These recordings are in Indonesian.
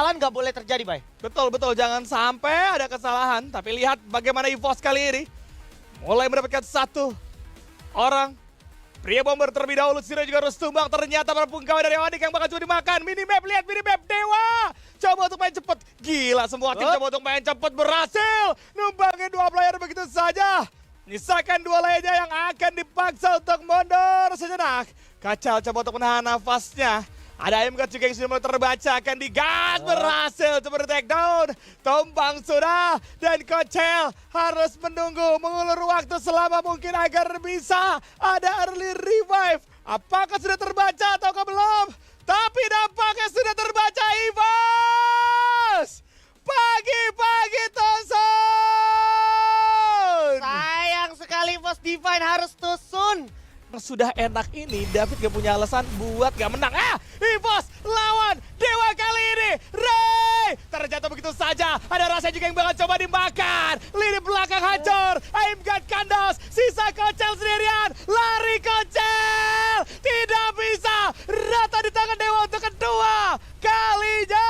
kesalahan nggak boleh terjadi, Bay. Betul, jangan sampai ada kesalahan. Tapi lihat bagaimana EVOS kali ini mulai mendapatkan satu orang. Pria bomber terlebih dahulu, Siro juga harus tumbang. Ternyata perpungkawan dari Onik yang bakal cuma dimakan. Minimap, lihat minimap, Dewa. Coba untuk main cepet. Gila, semua tim coba untuk main cepet. Berhasil numbangin 2 player begitu saja. Nyisakan 2 lainnya yang akan dipaksa untuk mundur sejenak. Kacau coba untuk menahan nafasnya. Ada MGOT juga yang sudah mulai terbaca, akan digas, berhasil coba di take down. Tumbang sudah, dan Kocel harus menunggu, mengulur waktu selama mungkin agar bisa ada early revive. Apakah sudah terbaca ataukah belum? Tapi nampaknya sudah terbaca, EVOS! Pagi-pagi Tosun! Sayang sekali EVOS Divine harus tusun. Sudah enak ini, David gak punya alasan buat gak menang. EVOS lawan Dewa kali ini. Ray terjatuh begitu saja. Ada rasa juga yang bakal coba dimakan. Lini belakang hancur. Aimgat kandas. Sisa Kocel sendirian. Lari Kocel. Tidak bisa. Rata di tangan Dewa untuk kedua kalinya.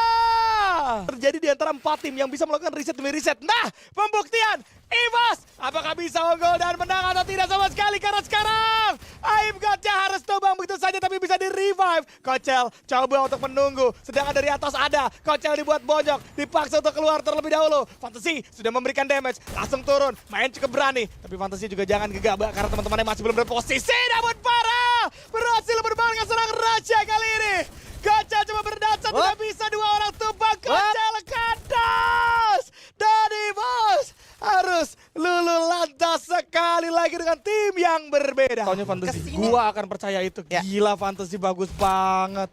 Terjadi di antara 4 tim yang bisa melakukan riset demi riset. Nah, pembuktian. EVOS, apakah bisa unggul dan menang atau tidak sama sekali? Karena sekarang Aimgatnya harus tumbang begitu saja, tapi bisa di-revive. Kocel coba untuk menunggu, sedangkan dari atas ada. Kocel dibuat bojok, dipaksa untuk keluar terlebih dahulu. Fantasy sudah memberikan damage, langsung turun, main cukup berani. Tapi Fantasy juga jangan gegabah karena teman-temannya masih belum berposisi. Namun parah, berhasil berbalan dengan serang Raja kali ini. Kocel coba berdasar, tidak bisa 2 orang tumbang. Kocel kandas. Dan EVOS harus lulu lantas sekali lagi dengan tim yang berbeda. Taunya Fantasy, gua akan percaya itu. Gila, Fantasy bagus banget.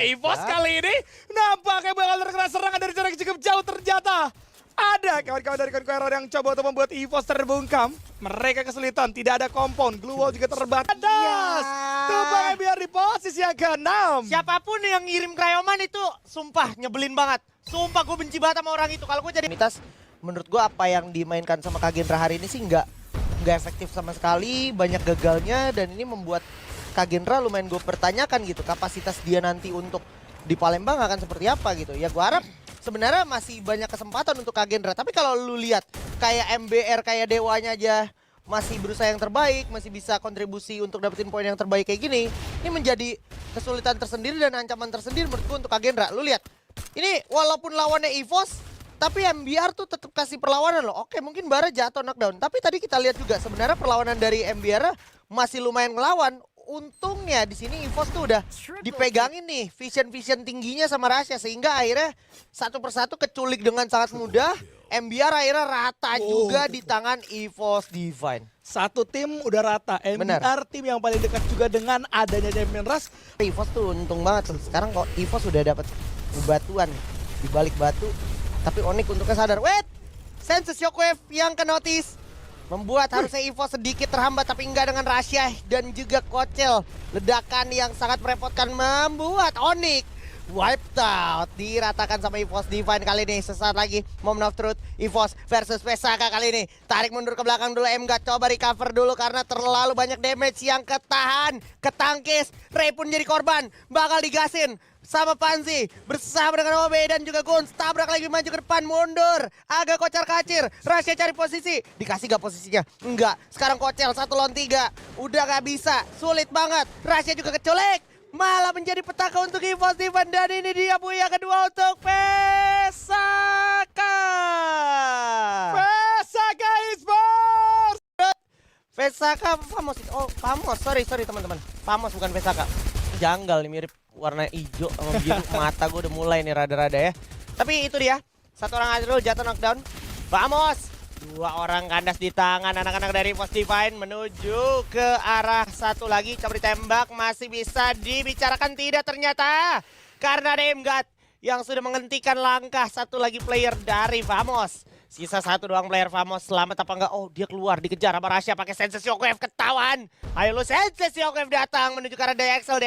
EVOS kali ini nampaknya bakal terkena serangan dari jarak cukup jauh. Ternyata ada kawan-kawan dari Conqueror yang coba untuk membuat EVOS terbungkam. Mereka kesulitan, tidak ada compound. Glue wall juga terbatas. Tumbangnya biar di posisi yang ke-6. Siapapun yang ngirim Cryoman itu sumpah nyebelin banget. Sumpah gue benci banget sama orang itu. Kalau gue jadi Mitas, menurut gue apa yang dimainkan sama Kagendra hari ini sih nggak efektif sama sekali, banyak gagalnya, dan ini membuat Kagendra lumayan gue pertanyakan gitu kapasitas dia nanti untuk di Palembang akan seperti apa gitu. Ya gue harap sebenarnya masih banyak kesempatan untuk Kagendra, tapi kalau lu lihat kayak MBR kayak Dewanya aja masih berusaha yang terbaik, masih bisa kontribusi untuk dapetin poin yang terbaik kayak gini, ini menjadi kesulitan tersendiri dan ancaman tersendiri menurut gue untuk Kagendra. Lu lihat, ini walaupun lawannya EVOS, tapi MBR tuh tetap kasih perlawanan loh. Oke, mungkin Bara jatuh knockdown. Tapi tadi kita lihat juga sebenarnya perlawanan dari MBR masih lumayan ngelawan. Untungnya di sini EVOS tuh udah dipegangin nih vision tingginya sama Rasya, sehingga akhirnya satu persatu keculik dengan sangat mudah. MBR akhirnya rata juga di tangan EVOS Divine. Satu tim udah rata. MBR tim yang paling dekat juga dengan adanya Champion Rush. EVOS tuh untung banget. Sekarang kok EVOS udah dapat bebatuan di balik batu. Tapi Onyx untuknya sadar, wait! Senses Shockwave yang ke notice membuat harusnya EVOS sedikit terhambat, tapi enggak dengan Rasya dan juga Kocel. Ledakan yang sangat merepotkan membuat Onyx wiped out. Diratakan sama EVOS Divine kali ini. Sesaat lagi Moment of Truth, EVOS versus Pesaka kali ini. Tarik mundur ke belakang dulu, Emgat coba recover dulu karena terlalu banyak damage yang ketahan, ketangkis. Ray pun jadi korban, bakal digasin sama Panzi bersama dengan OB dan juga Guns. Tabrak lagi, maju ke depan, mundur, agak kocar kacir. Rasya cari posisi, dikasih gak posisinya? Enggak. Sekarang Kocel 1 lawan 3, udah gak bisa, sulit banget. Rasya juga keculik, malah menjadi petaka untuk EVOS Divine. Dan ini dia buaya kedua untuk Pesaka. Pesaka Esports. Pesaka Famos. Oh, Famos. Sorry teman-teman. Famos bukan Pesaka. Janggal nih, mirip warna hijau sama biru. Mata gue udah mulai nih rada-rada ya. Tapi itu dia, 1 orang Azrul jatuh knockdown. Vamos, 2 orang kandas di tangan anak-anak dari EVOS Divine menuju ke arah satu lagi. Coba ditembak, masih bisa dibicarakan tidak ternyata. Karena ada Emgat yang sudah menghentikan langkah satu lagi player dari Vamos. Sisa 1 doang player Vamos, selamat apa enggak? Oh, dia keluar, dikejar sama Rasya pakai Senses Shockwave, ketahuan. Ayo lu, Senses Shockwave datang menuju ke arah DXL.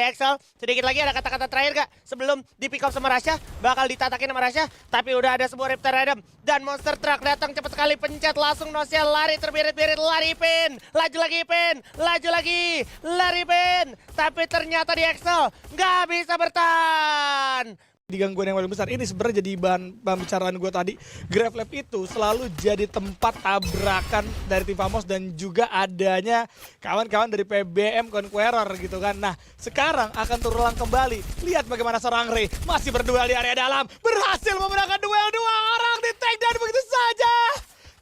Sedikit lagi ada kata-kata terakhir gak? Sebelum di pick up sama Rasya, bakal ditatakin sama Rasya. Tapi udah ada sebuah Raptor Random. Dan Monster Truck datang cepat sekali, pencet langsung Nosia, lari terbirit-birit, lari pin. Laju lagi pin, laju lagi, lari pin. Tapi ternyata DXL nggak bisa bertahan. di gangguan yang paling besar. Ini sebenarnya jadi bahan pembicaraan gue tadi. Gravelab itu selalu jadi tempat tabrakan dari tim Famos dan juga adanya kawan-kawan dari PBM Conqueror gitu kan. Nah sekarang akan terulang kembali. Lihat bagaimana seorang Ray masih berduel di area dalam. Berhasil memenangkan duel dua orang di take down begitu saja.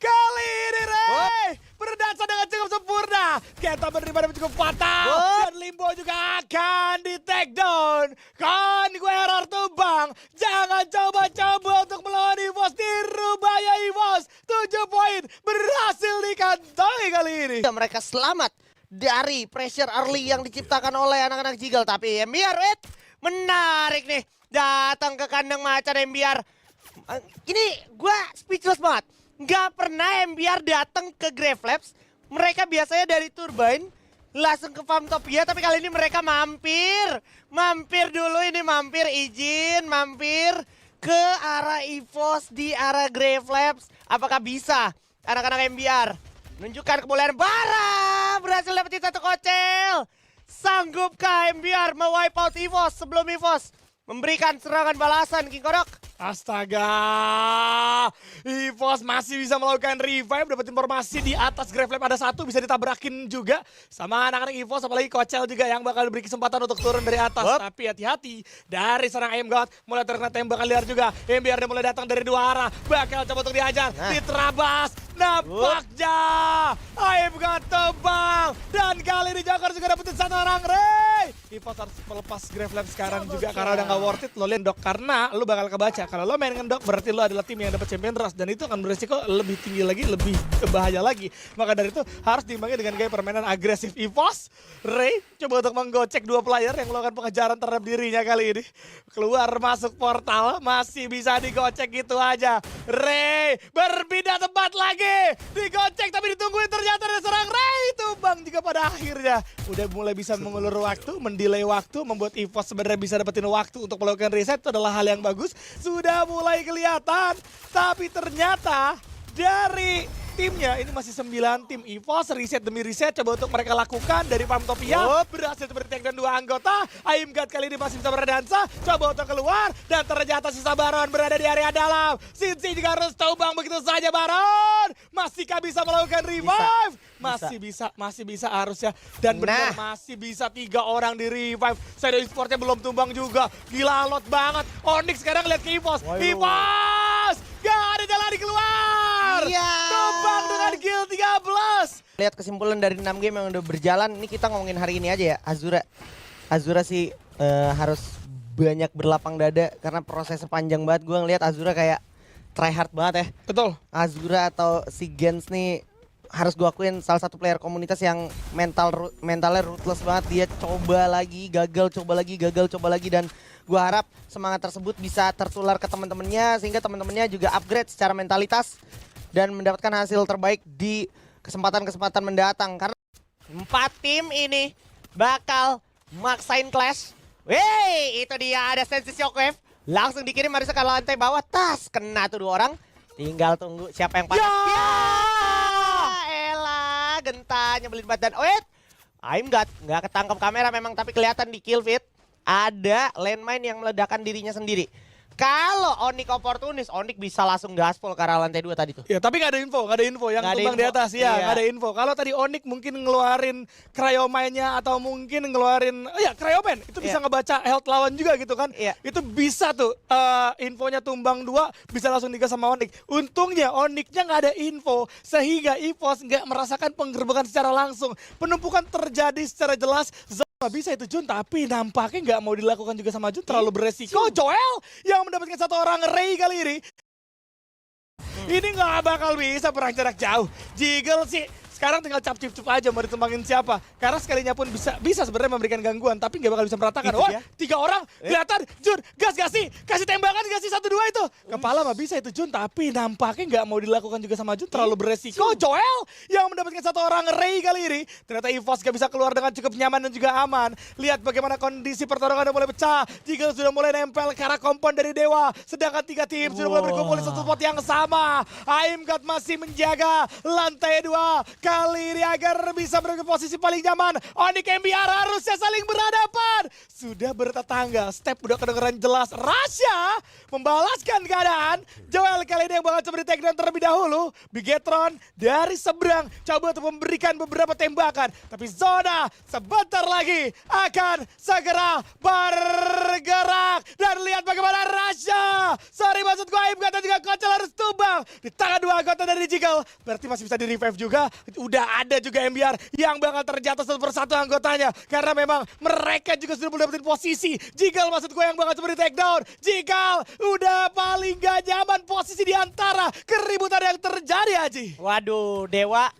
Kali ini Ray berdansa dengan cukup sempurna. Kenta menerima cukup fatal. Dan Limbo juga akan di take down. Conqueror tumbang. Jangan coba-coba untuk melawan EVOS. Dirubaya EVOS. 7 poin berhasil dikantongi kali ini. Mereka selamat dari pressure early yang diciptakan oleh anak-anak Jiggle. Tapi MBR menarik nih. Datang ke kandang macan MBR. Ini gue speechless banget. Nggak pernah MBR datang ke Gravelabs. Mereka biasanya dari Turbine langsung ke Farmtopia, tapi kali ini mereka mampir. Mampir dulu ini, mampir ke arah EVOS di arah Gravelabs. Apakah bisa anak-anak MBR menunjukkan kebolehan bara? Berhasil dapetin satu kocel. Sanggupkah MBR mewipe out EVOS sebelum EVOS memberikan serangan balasan King Kodok? Astaga, EVOS masih bisa melakukan revive, dapat informasi di atas Gravelab ada satu, bisa ditabrakin juga sama anak-anak EVOS, apalagi Kocel juga yang bakal diberi kesempatan untuk turun dari atas. Tapi hati-hati, dari serang God mulai terkena tembakan liar juga. MBR udah mulai datang dari dua arah, bakal coba untuk dihajar, diterabas, nampaknya God tebang, dan kali ini Joker juga dapetin satu orang Ray. EVOS harus melepas Gravelab sekarang juga karena udah gak worth it lo liat Dok, karena lo bakal kebaca. Kalau lo main ngendok berarti lo adalah tim yang dapat champion rush dan itu akan beresiko lebih tinggi lagi, lebih bahaya lagi. Maka dari itu harus diimbangi dengan gaya permainan agresif EVOS. Ray coba untuk menggocek dua player yang melakukan pengejaran terhadap dirinya kali ini. Keluar masuk portal masih bisa digocek gitu aja. Ray berpindah tempat lagi. Digocek tapi ditungguin, ternyata ada serang Ray. Tumbang juga pada akhirnya. Udah mulai bisa mengulur waktu, mendelay waktu, membuat EVOS sebenarnya bisa dapetin waktu untuk melakukan reset. Itu adalah hal yang bagus. Sudah mulai kelihatan, tapi ternyata dari timnya ini masih 9 tim EVOS, reset demi reset coba untuk mereka lakukan dari Farmtopia. Berhasil seperti dan dua anggota. God kali ini masih bisa berdansa, coba untuk keluar dan ternyata sisa Baron berada di area dalam. Cincy juga harus tumbang begitu saja Baron. Masihkah bisa melakukan revive? Masih bisa harusnya. Dan benar masih bisa 3 orang di revive. Shadow Esports-nya belum tumbang juga. Gila alot banget. Onyx sekarang lihat ke EVOS. EVOS! Gak ada jalan keluar. Tumbang dengan kill 13. Lihat kesimpulan dari 6 game yang udah berjalan. Ini kita ngomongin hari ini aja ya. Azura sih harus banyak berlapang dada karena prosesnya panjang banget. Gue ngeliat Azura kayak try hard banget ya. Betul. Azura atau si Gens nih harus gue akuin salah satu player komunitas yang mentalnya ruthless banget. Dia coba lagi, gagal, coba lagi dan gue harap semangat tersebut bisa tertular ke teman-temannya sehingga teman-temannya juga upgrade secara mentalitas dan mendapatkan hasil terbaik di kesempatan-kesempatan mendatang. Karena 4 tim ini bakal maksain clash. Wey, itu dia ada Sensi Shockwave. Langsung dikirim harusnya ke lantai bawah. Tas, kena tuh 2 orang. Tinggal tunggu siapa yang panas. Elah, genta nyebelin banget. Dan wait, God nggak ketangkap kamera memang, tapi kelihatan di kill feed ada landmine yang meledakkan dirinya sendiri. Kalau Onyx oportunis, Onyx bisa langsung gaspol ke arah lantai 2 tadi tuh. Ya tapi gak ada info yang tumbang di atas ya, gak ada info. Kalau tadi Onyx mungkin ngeluarin Cryomine-nya atau mungkin ngeluarin, Cryomine itu bisa ngebaca health lawan juga gitu kan. Itu bisa tuh infonya tumbang 2 bisa langsung digas sama Onyx. Untungnya Onyx-nya gak ada info sehingga EVOS gak merasakan penggerbekan secara langsung. Penumpukan terjadi secara jelas. Bisa itu Jun, tapi nampaknya nggak mau dilakukan juga sama Jun, terlalu beresiko. Joel yang mendapatkan satu orang Ray kali ini. Ini nggak bakal bisa perang jarak jauh. Jiggle sih sekarang tinggal cap-cip-cup aja mau ditumbangin siapa. Karena sekalinya pun bisa sebenarnya memberikan gangguan, tapi nggak bakal bisa meratakan. Wah, 3 orang kelihatan. Jun, gas gak sih? Kasih tembakan gak sih 1-2 itu? Kepala mah bisa itu Jun, tapi nampaknya nggak mau dilakukan juga sama Jun, terlalu beresiko. Joel yang mendapatkan satu orang Ray kali ini. Ternyata EVOS gak bisa keluar dengan cukup nyaman dan juga aman. Lihat bagaimana kondisi pertarungan udah mulai pecah. Jiggle sudah mulai nempel ke arah kompon dari Dewa. Sedangkan 3 tim sudah mulai berkumpul di satu spot yang sama. God masih menjaga lantai 2. kali ini agar bisa berada posisi paling nyaman. Onyx MBR harusnya saling berhadapan. Sudah bertetangga, step udah kedengeran jelas. Rasha membalaskan keadaan. Joel kali ini yang bakal coba di take down terlebih dahulu. Bigetron dari seberang coba untuk memberikan beberapa tembakan. Tapi Zona sebentar lagi akan segera bergerak. Dan lihat bagaimana Rasha. Sorry maksud gue Aim kata juga Kocel harus tumbang. Di tangan dua anggota dari Jiggle. Berarti masih bisa di revive juga. Udah ada juga MBR yang bakal terjatuh satu persatu anggotanya. Karena memang mereka juga sudah mulai dapetin posisi. Jiggle maksud gue yang bakal coba di take down. Jiggle udah paling gak nyaman posisi di antara keributan yang terjadi Aji. Waduh, Dewa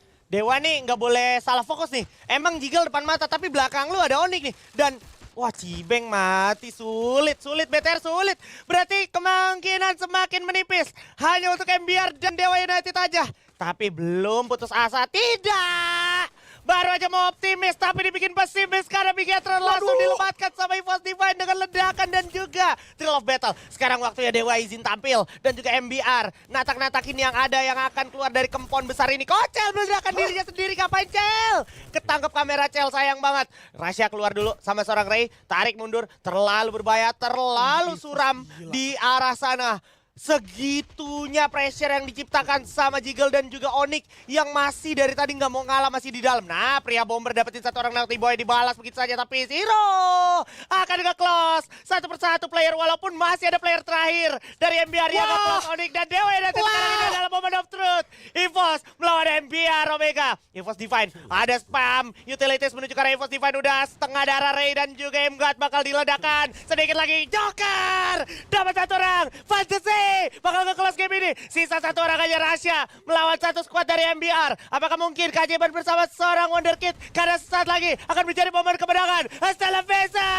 nih nggak boleh salah fokus nih. Emang Jiggle depan mata, tapi belakang lu ada Onyx nih. Dan wah, Cibeng mati, sulit BTR sulit. Berarti kemungkinan semakin menipis. Hanya untuk MBR dan Dewa United aja. Tapi belum putus asa, tidak. Baru aja mau optimis, tapi dibikin pesimis karena Bigetron langsung dilematkan sama EVOS Divine dengan ledakan dan juga Thrill of Battle. Sekarang waktunya Dewa izin tampil dan juga MBR. Natak-natakin yang ada yang akan keluar dari kempon besar ini. Kocel meledakkan dirinya sendiri, ngapain Cel? Ketangkep kamera Cel, sayang banget. Rasha keluar dulu sama seorang Ray, tarik mundur, terlalu berbahaya, terlalu suram di arah sana. Segitunya pressure yang diciptakan sama Jiggle dan juga Onyx yang masih dari tadi nggak mau ngalah, masih di dalam. Nah, pria bomber dapetin satu orang Naughty Boy, dibalas begitu saja, tapi Zero akan nge-close satu persatu player walaupun masih ada player terakhir dari MBR yang nge-close Onyx dan Dewa United sekarang ini adalah moment of truth. EVOS melawan MBR Omega. EVOS Divine ada spam utilities menuju ke arah EVOS Divine, udah setengah darah Ray dan juga M-God bakal diledakan. Sedikit lagi Joker dapat satu orang. Fantasy bakal nge-close game ini. Sisa satu orang aja Rasha melawan satu squad dari MBR. Apakah mungkin keajaiban bersama seorang Wonderkid? Karena sesaat lagi akan menjadi momen kemenangan. Hasta Vesa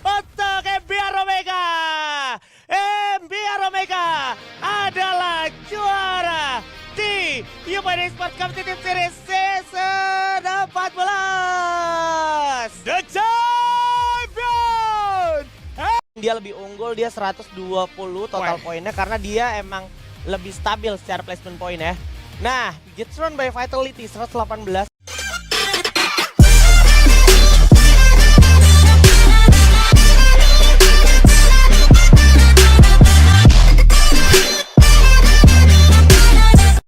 untuk MBR Omega. MBR Omega adalah juara di UPN Esports Competitive Series Season 14. The champion! Dia lebih unggul, dia 120 total poinnya karena dia emang lebih stabil secara placement point ya. Nah, Bigetron by Vitality 118,